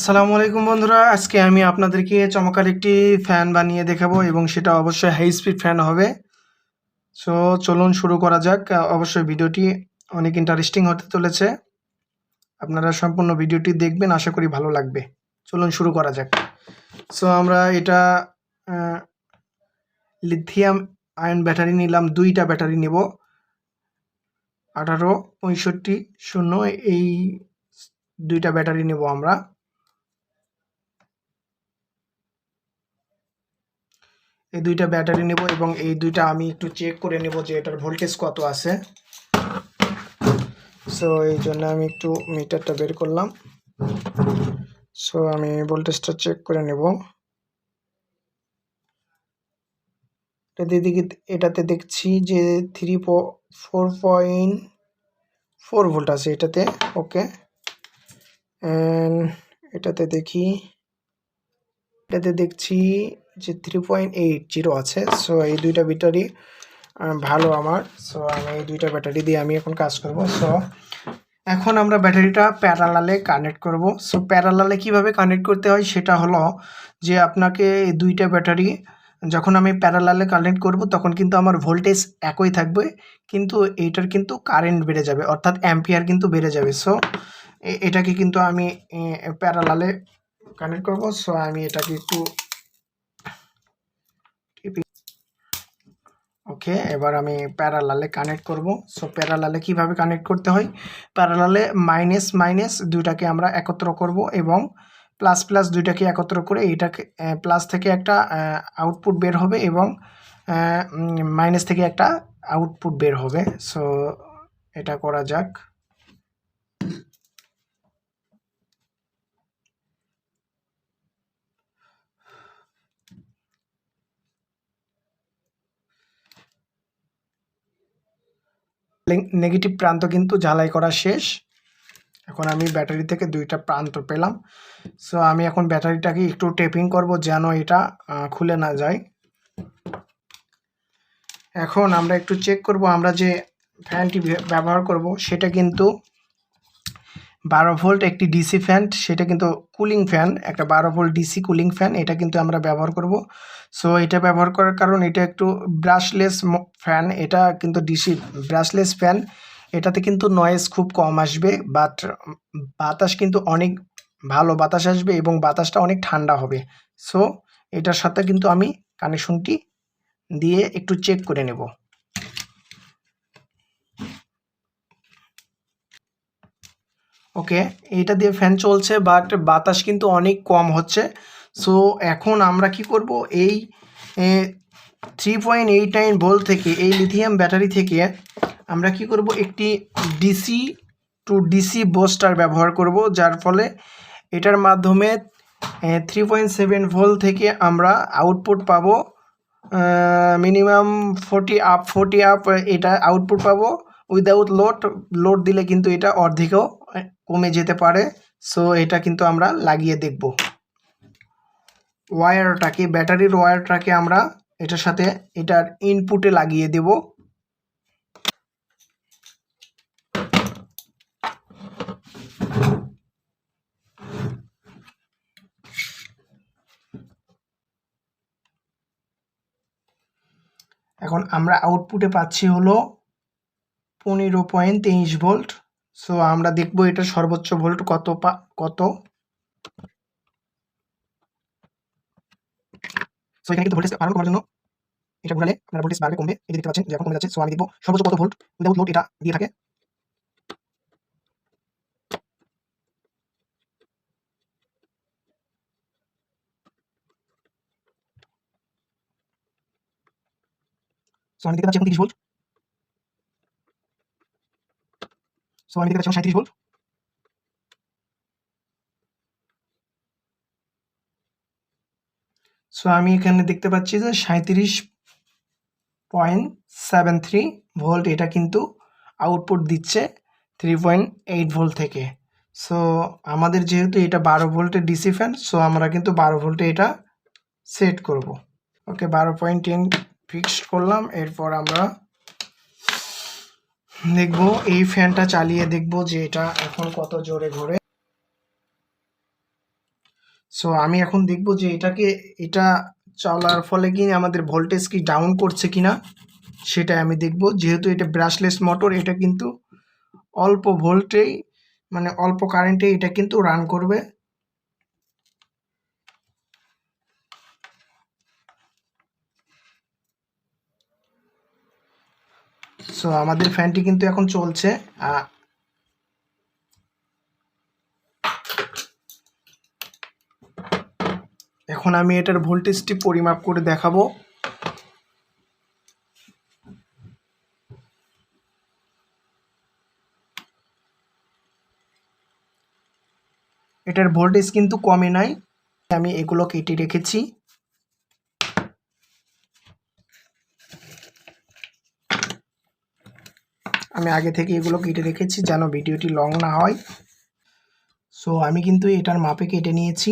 আসসালামু আলাইকুম বন্ধুরা, আজকে আমি আপনাদেরকে চমৎকার একটি ফ্যান বানিয়ে দেখাবো এবং সেটা অবশ্যই হাই স্পিড ফ্যান হবে। সো চলুন শুরু করা যাক। অবশ্যই ভিডিওটি অনেক ইন্টারেস্টিং হতে চলেছে। আপনারা সম্পূর্ণ ভিডিওটি দেখবেন, আশা করি ভালো লাগবে। চলুন শুরু করা যাক। সো আমরা এটা লিথিয়াম আয়ন ব্যাটারি নিলাম, 2টা ব্যাটারি নেব 1865 এই 2টা ব্যাটারি নেব আমরা। এই 2টা ব্যাটারি নেব এবং এই 2টা আমি একটু চেক করে নেব যে এটার ভোল্টেজ কত আছে। সো এই জন্য আমি একটু মিটারটা বের করলাম। সো আমি ভোল্টেজটা চেক করে নেব। এটাতে দেখছি যে 4.4 ভোল্ট আছে এটাতে। ওকে, অ্যান্ড এটাতে দেখছি যে 3.80 আছে। সো এই 2টা ব্যাটারি ভালো আমার। সো আমি এই 2টা ব্যাটারি দিয়ে আমি এখন কাজ করব। সো এখন আমরা ব্যাটারিটা প্যারালালে কানেক্ট করব। সো প্যারালালে কিভাবে কানেক্ট করতে হয় সেটা হলো যে আপনাকে এই 2টা ব্যাটারি যখন আমি প্যারালালে কানেক্ট করব তখন কিন্তু আমার ভোল্টেজ একই থাকবে, কিন্তু এইটার কিন্তু কারেন্ট বেড়ে যাবে, অর্থাৎ অ্যাম্পিয়ার কিন্তু বেড়ে যাবে। সো এটাকে কিন্তু আমি প্যারালালে কানেক্ট করব। সো আমি এটাকে একটু ওকে, এবার আমি প্যারালালে কানেক্ট করব। সো প্যারালালে কিভাবে কানেক্ট করতে হয়, প্যারালালে মাইনাস মাইনাস 2টাকে আমরা একত্র করব এবং প্লাস প্লাস 2টাকে একত্র করে এইটাকে প্লাস থেকে একটা আউটপুট বের হবে এবং মাইনাস থেকে একটা আউটপুট বের হবে। সো এটা করা যাক। নেগেটিভ প্রান্ত কিন্তু ঝালাই করা শেষ। এখন আমি ব্যাটারি থেকে 2টা প্রান্ত পেলাম। সো আমি এখন ব্যাটারিটাকে একটু টেপিং করব যেন এটা খুলে না যায়। এখন আমরা একটু চেক করব, আমরা যে ফ্যানটি ব্যবহার করব সেটা কিন্তু 12 ভোল্ট একটি ডিসি ফ্যান, সেটা কিন্তু কুলিং ফ্যান, একটা 12 ভোল্ট ডিসি কুলিং ফ্যান, এটা কিন্তু আমরা ব্যবহার করব। সো এটা ব্যবহার করার কারণ এটা একটু ব্রাশলেস ফ্যান, এটা কিন্তু ডিসি ব্রাশলেস ফ্যান, এটাতে কিন্তু নয়েজ খুব কম আসবে, বাট বাতাস কিন্তু অনেক ভালো বাতাস আসবে এবং বাতাসটা অনেক ঠান্ডা হবে। সো এটার সাথে কিন্তু আমি কানেকশনটি দিয়ে একটু চেক করে নেব। ওকে, এইটা দিয়ে ফ্যান চলছে বাট বাতাস কিন্তু অনেক কম হচ্ছে। সো এখন আমরা কি করব, এই 3.89 ভোল্ট থেকে এই লিথিয়াম ব্যাটারি থেকে আমরা কি করব, একটি ডিসি টু ডিসি বুস্টার ব্যবহার করব, যার ফলে এটার মাধ্যমে 3.7 ভোল্ট থেকে আমরা আউটপুট পাবো মিনিমাম 40 আপ এটা আউটপুট পাবো উইদাউট লোড দিলে কিন্তু এটা অর্ধেকও কমে যেতে পারে। সো এটা কিন্তু আমরা লাগিয়ে দেখব। ওয়্যারটাকে, ব্যাটারির ওয়্যারটাকে আমরা এটার সাথে এটার ইনপুটে লাগিয়ে দেব। এখন আমরা আউটপুটে পাচ্ছি হলো 15.23 ভোল্ট। সো আমরা দেখব এটা সর্বোচ্চ ভোল্ট কত। সো এখানে কিন্তু ভোল্টেজ বাড়ানো করার জন্য এটা ঘোরালে আপনার ভোল্টেজ বাড়বে কমবে, এই দেখতে পাচ্ছেন যে এখন কমে যাচ্ছে। সো আমি দেখব সর্বোচ্চ কত ভোল্ট উইদাউট লোড এটা দিয়ে থাকে। সো আমি দেখতে পাচ্ছি এখন 30 ভোল্ট। সো আমি দেখতে পাচ্ছি 37 ভোল্ট। সো আমি এখানে দেখতে পাচ্ছি যে 37.73 ভোল্ট এটা কিন্তু আউটপুট দিচ্ছে 3.8 ভোল্ট থেকে। সো আমাদের যেহেতু এটা 12 ভোল্টের ডিসি ফ্যান, সো আমরা কিন্তু 12 ভোল্টে এটা সেট করব। ওকে, 12.10 ফিক্সড করলাম। এরপর আমরা দেখব এই ফ্যানটা চালিয়ে দেখব যে এটা এখন কত জোরে ঘোরে। সো আমি এখন দেখব যে এটা চলার ফলে কি আমাদের ভোল্টেজ কি ডাউন করছে কিনা সেটা আমি দেখব। যেহেতু এটা ব্রাশলেস মোটর, এটা কিন্তু অল্প ভোল্টেই মানে অল্প কারেন্টে এটা কিন্তু রান করবে। সো আমাদের ফ্যানটি কিন্তু এখন চলছে। এখন আমি এটার ভোল্টেজটি পরিমাপ করে দেখাবো। এটার ভোল্টেজ কিন্তু কমে নাই, আমি এগুলো কেটে রেখেছি। আমি আগে থেকে এগুলো কেটে রেখেছি যেন ভিডিওটি লং না হয়। সো আমি কিন্তু এটার মাপে কেটে নিয়েছি।